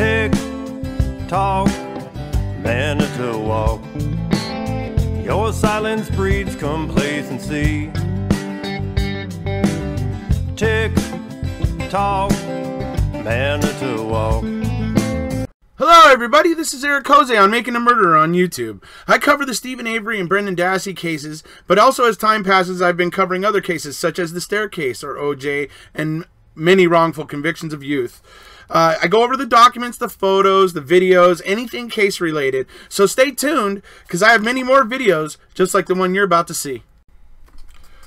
Tick tock, man to walk. Your silence breeds complacency. Tick tock, man to walk. Hello everybody, this is Eric Jose on Making a Murderer on YouTube. I cover the Stephen Avery and Brendan Dassey cases, but also as time passes I've been covering other cases such as the Staircase or OJ and many wrongful convictions of youth. I go over the documents, the photos, the videos, anything case related, so stay tuned because I have many more videos just like the one you're about to see.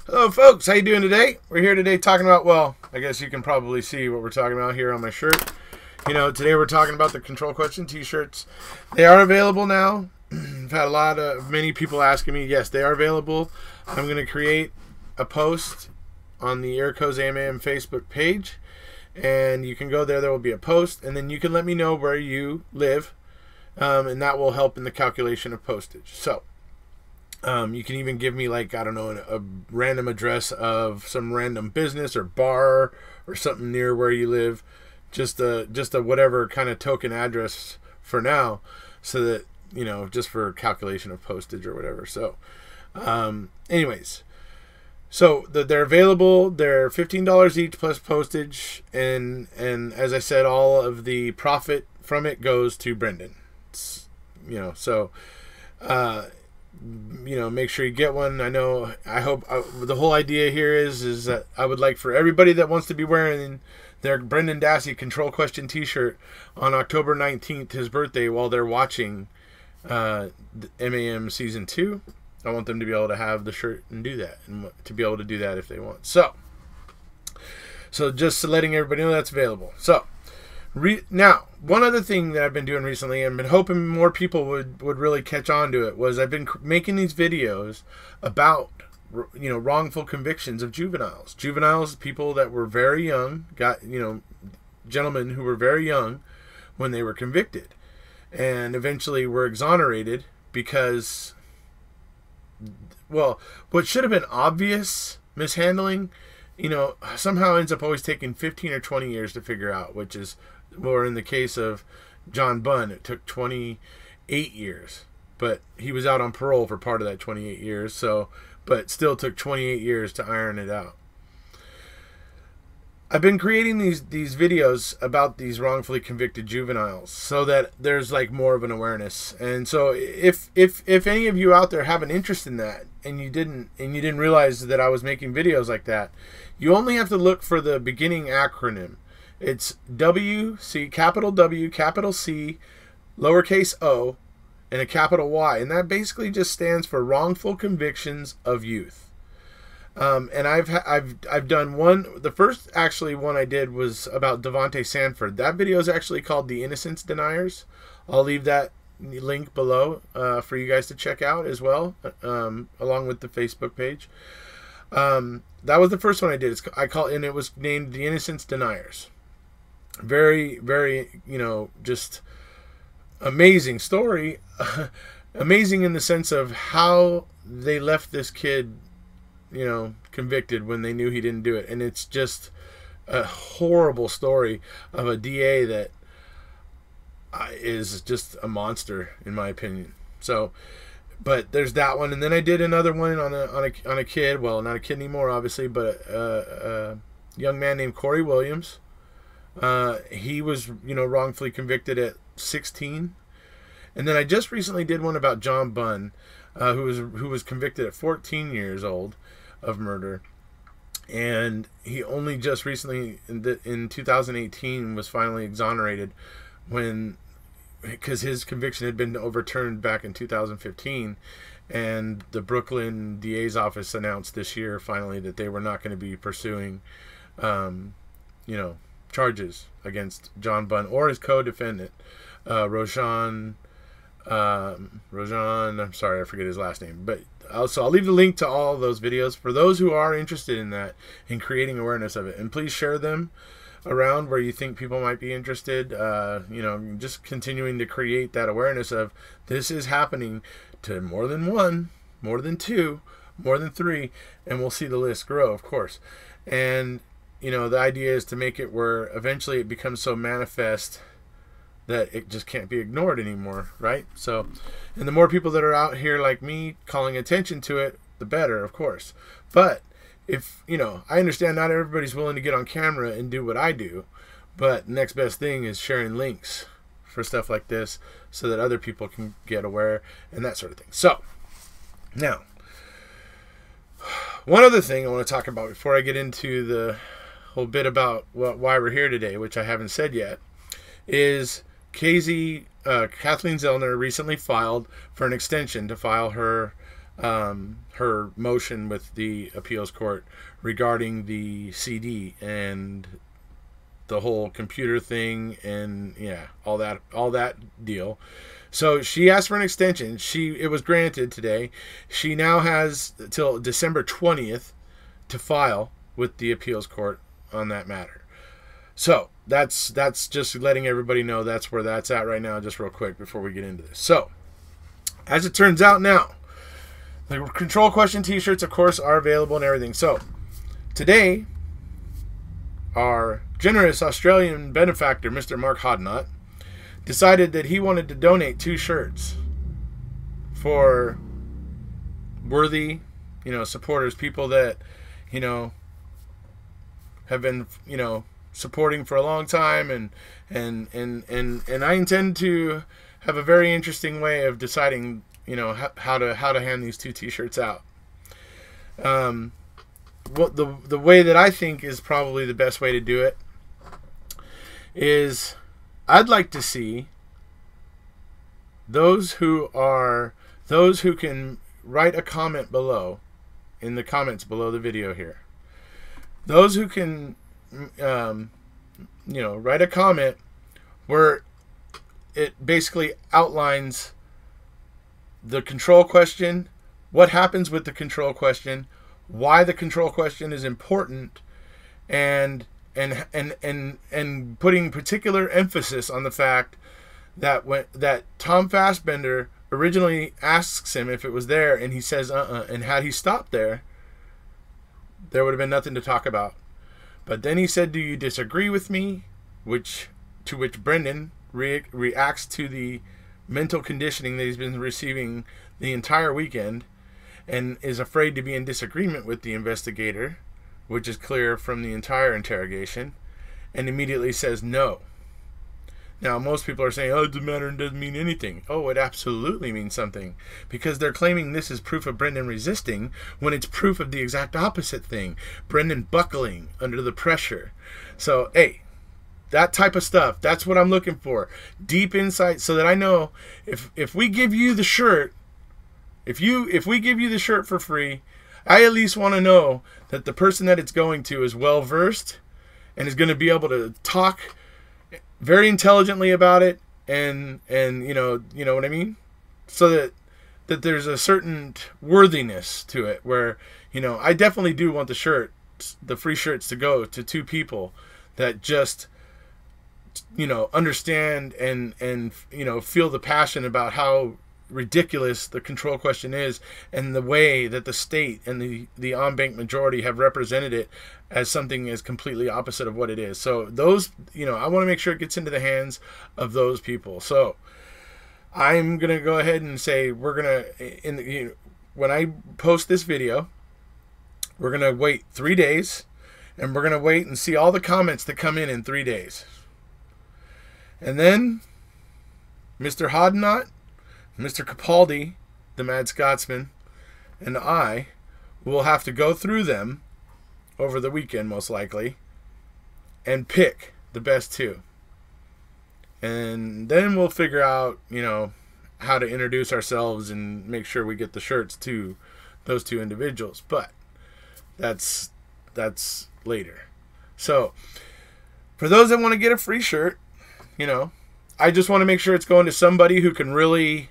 Hello folks, how you doing today? We're here today talking about, well, I guess you can probably see what we're talking about here on my shirt. You know, today we're talking about the Control Question t-shirts. They are available now. I've had many people asking me. Yes, they are available. I'm going to create a post on the Eric Jose MAM Facebook page. And you can go there. There will be a post. And then you can let me know where you live. And that will help in the calculation of postage. So, you can even give me, like, I don't know, a random address of some random business or bar or something near where you live. Just a whatever kind of token address for now, so that, you know, just for calculation of postage or whatever. So anyways, so they're available. They're $15 each plus postage, and as I said, all of the profit from it goes to Brendan. You know, so you know, make sure you get one. I hope the whole idea here is that I would like for everybody that wants to be wearing their Brendan Dassey Control Question t-shirt on October 19th, his birthday, while they're watching MAM Season 2. I want them to be able to have the shirt and do that, and to be able to do that if they want. So just letting everybody know that's available. So, now, one other thing that I've been doing recently, and been hoping more people would really catch on to it, was I've been making these videos about, you know, wrongful convictions of juveniles. Juveniles, people that were very young, gentlemen who were very young when they were convicted, and eventually were exonerated because, well, what should have been obvious mishandling, you know, somehow ends up always taking 15 or 20 years to figure out, which is, or in the case of John Bunn, it took 28 years, but he was out on parole for part of that 28 years, so, but still took 28 years to iron it out. I've been creating these videos about these wrongfully convicted juveniles so that there's like more of an awareness. And so if any of you out there have an interest in that, and you didn't realize that I was making videos like that, you only have to look for the beginning acronym. It's WC, capital W, capital C, lowercase o, and a capital Y, and that basically just stands for wrongful convictions of youth. And I've done one. The first actually one I did was about Devontae Sanford. That video is actually called The Innocence Deniers. I'll leave that link below for you guys to check out as well, along with the Facebook page. That was the first one I did. And it was named The Innocence Deniers. Very, very, you know, just amazing story. Amazing in the sense of how they left this kid, you know, convicted when they knew he didn't do it. And it's just a horrible story of a DA that is just a monster, in my opinion. So, but there's that one. And then I did another one on a kid. Well, not a kid anymore, obviously, but a young man named Corey Williams. He was, you know, wrongfully convicted at 16. And then I just recently did one about John Bunn, who was convicted at 14 years old of murder, and he only just recently in 2018 was finally exonerated because his conviction had been overturned back in 2015, and the Brooklyn DA's office announced this year finally that they were not going to be pursuing you know, charges against John Bunn or his co-defendant Rojan, I'm sorry, I forget his last name, but also I'll leave the link to all of those videos for those who are interested in that, in creating awareness of it. And please share them around where you think people might be interested. You know, just continuing to create that awareness of this is happening to more than one, more than two, more than three, and we'll see the list grow, of course. And, you know, the idea is to make it where eventually it becomes so manifest that it just can't be ignored anymore, right? So, and the more people that are out here like me calling attention to it, the better, of course. But if, I understand not everybody's willing to get on camera and do what I do, but next best thing is sharing links for stuff like this so that other people can get aware and that sort of thing. So, now, one other thing I want to talk about before I get into the whole bit about why we're here today, which I haven't said yet, is Kathleen Zellner recently filed for an extension to file her motion with the appeals court regarding the CD and the whole computer thing and all that deal. So she asked for an extension. It was granted today. She now has till December 20th to file with the appeals court on that matter. So that's just letting everybody know that's where that's at right now, just real quick before we get into this. So, as it turns out now, the control question t-shirts, of course, are available and everything. So, today, our generous Australian benefactor, Mr. Mark Hodnott, decided that he wanted to donate 2 shirts for worthy, supporters, people that, have been, supporting for a long time, and I intend to have a very interesting way of deciding, how to hand these 2 t-shirts out. What the way that I think is probably the best way to do it is I'd like to see those who can write a comment below, in the comments below the video here. Those who can write a comment where it basically outlines the control question, what happens with the control question, why the control question is important, and putting particular emphasis on the fact that Tom Fassbender originally asks him if it was there, and he says and had he stopped there would have been nothing to talk about. But then he said, "Do you disagree with me?" To which Brendan reacts to the mental conditioning that he's been receiving the entire weekend and is afraid to be in disagreement with the investigator, which is clear from the entire interrogation, and immediately says no. Now, most people are saying, it doesn't matter and doesn't mean anything. Oh, it absolutely means something, because they're claiming this is proof of Brendan resisting when it's proof of the exact opposite thing, Brendan buckling under the pressure. So, hey, that type of stuff, that's what I'm looking for. Deep insight, so that I know if we give you the shirt, if we give you the shirt for free, I at least want to know that the person that it's going to is well versed and is going to be able to talk very intelligently about it, and you know what I mean, so that there's a certain worthiness to it, where I definitely do want the free shirts to go to 2 people that just understand and feel the passion about how ridiculous the control question is, and the way that the state and the en-banc majority have represented it as something as completely opposite of what it is. So those, I want to make sure it gets into the hands of those people. So I'm going to go ahead and say we're going to, when I post this video, we're going to wait 3 days, and we're going to wait and see all the comments that come in 3 days. And then Mr. Hodnott, Mr. Capaldi, the Mad Scotsman, and I will have to go through them over the weekend, most likely, and pick the best 2. And then we'll figure out, how to introduce ourselves and make sure we get the shirts to those 2 individuals. But that's later. So, for those that want to get a free shirt, I just want to make sure it's going to somebody who can really,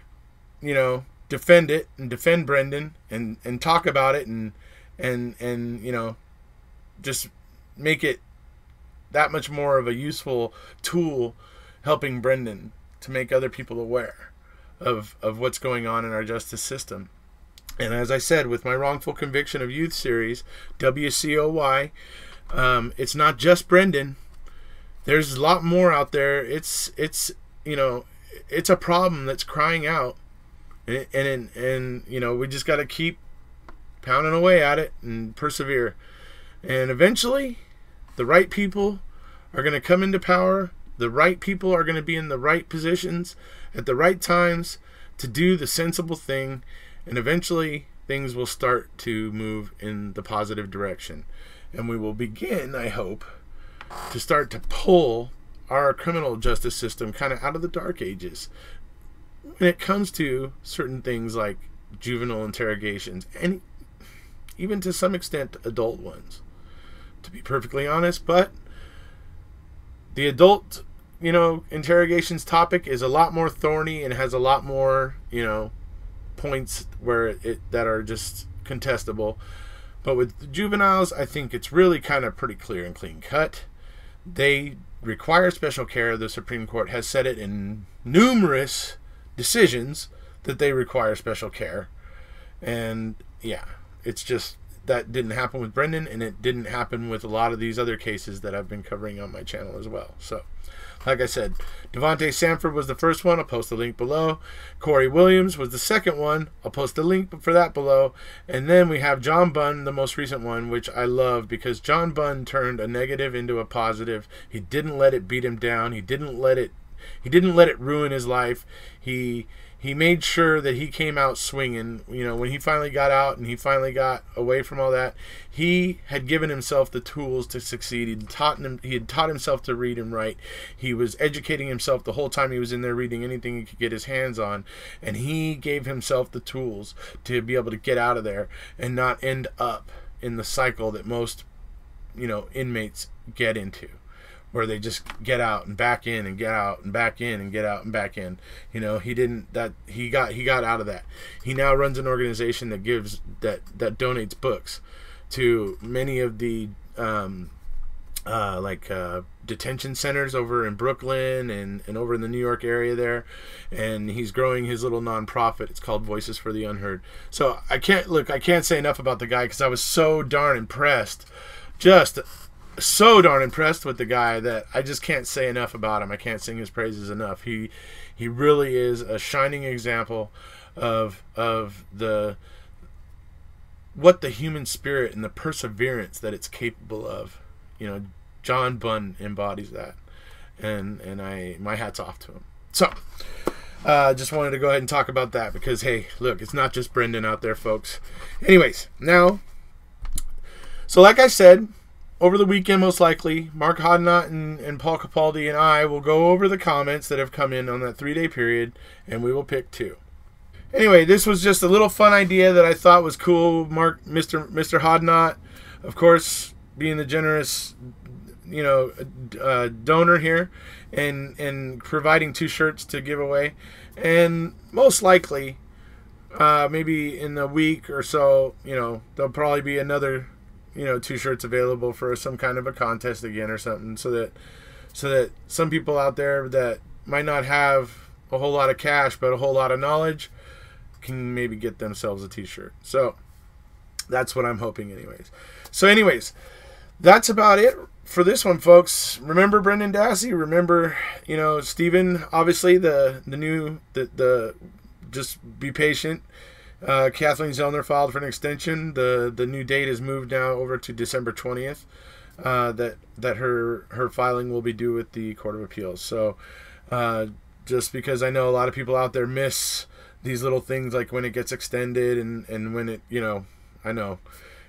defend it and defend Brendan and talk about it and just make it that much more of a useful tool helping Brendan to make other people aware of what's going on in our justice system. And as I said, with my Wrongful Conviction of Youth series, WCOY, it's not just Brendan. There's a lot more out there. It's you know, it's a problem that's crying out, and you know, we just got to keep pounding away at it and persevere, and eventually the right people are going to come into power. The right people are going to be in the right positions at the right times to do the sensible thing, and eventually things will start to move in the positive direction, and we will begin, I hope, to start to pull our criminal justice system kind of out of the dark ages when it comes to certain things like juvenile interrogations, and even to some extent adult ones, to be perfectly honest. But the adult, you know, interrogations topic is a lot more thorny and has a lot more, you know, points where that are just contestable. But with the juveniles, I think it's really kind of pretty clear and clean cut. They require special care. The Supreme Court has said it in numerous decisions that they require special care. And yeah, it's just, that didn't happen with Brendan, and it didn't happen with a lot of these other cases that I've been covering on my channel as well. So, like I said, Devontae Sanford was the first one. I'll post the link below. Corey Williams was the second one. I'll post the link for that below. And then we have John Bunn, the most recent one, which I love because John Bunn turned a negative into a positive. He didn't let it beat him down. He didn't let it ruin his life. He made sure that he came out swinging. You know, when he finally got out and he finally got away from all that, he had given himself the tools to succeed. He had taught himself to read and write. He was educating himself the whole time he was in there, reading anything he could get his hands on, and he gave himself the tools to be able to get out of there and not end up in the cycle that most, you know, inmates get into, where they just get out and back in and get out and back in and get out and back in. You know, he got out of that. He now runs an organization that donates books to many of the detention centers over in Brooklyn and over in the New York area there, and he's growing his little nonprofit. It's called Voices for the Unheard. So I can't say enough about the guy because I was so darn impressed, just so darn impressed with the guy that I just can't say enough about him. I can't sing his praises enough. He really is a shining example of what the human spirit and the perseverance that it's capable of. You know, John Bunn embodies that, and my hat's off to him. So just wanted to go ahead and talk about that because, hey, look, it's not just Brendan out there, folks. Anyways, now, so like I said, over the weekend, most likely, Mark Hodnott and Paul Capaldi and I will go over the comments that have come in on that 3-day period, and we will pick 2. Anyway, this was just a little fun idea that I thought was cool. Mr. Hodnott, of course, being the generous, you know, donor here, and providing 2 shirts to give away, and most likely, maybe in a week or so, you know, there'll probably be another, you know, 2 shirts available for some kind of a contest again or something, so that some people out there that might not have a whole lot of cash but a whole lot of knowledge can maybe get themselves a t-shirt. So that's what I'm hoping anyways. So anyways, that's about it for this one, folks. Remember Brendan Dassey, remember, you know, Stephen, obviously the just be patient. Kathleen Zellner filed for an extension. The new date is moved now over to December 20th. That her filing will be due with the Court of Appeals. So just because I know a lot of people out there miss these little things, like when it gets extended and when it, you know, I know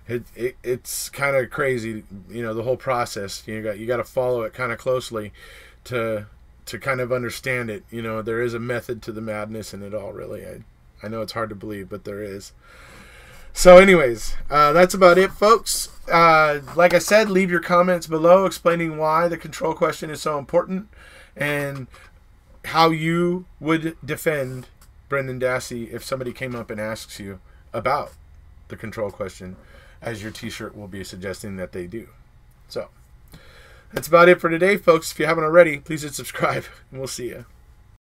it's kind of crazy, you know, the whole process. You got to follow it kind of closely to kind of understand it. You know, there is a method to the madness in it all, really. I know it's hard to believe, but there is. So anyways, that's about it, folks. Like I said, leave your comments below explaining why the control question is so important and how you would defend Brendan Dassey if somebody came up and asks you about the control question, as your t-shirt will be suggesting that they do. So that's about it for today, folks. If you haven't already, please hit subscribe, and we'll see you.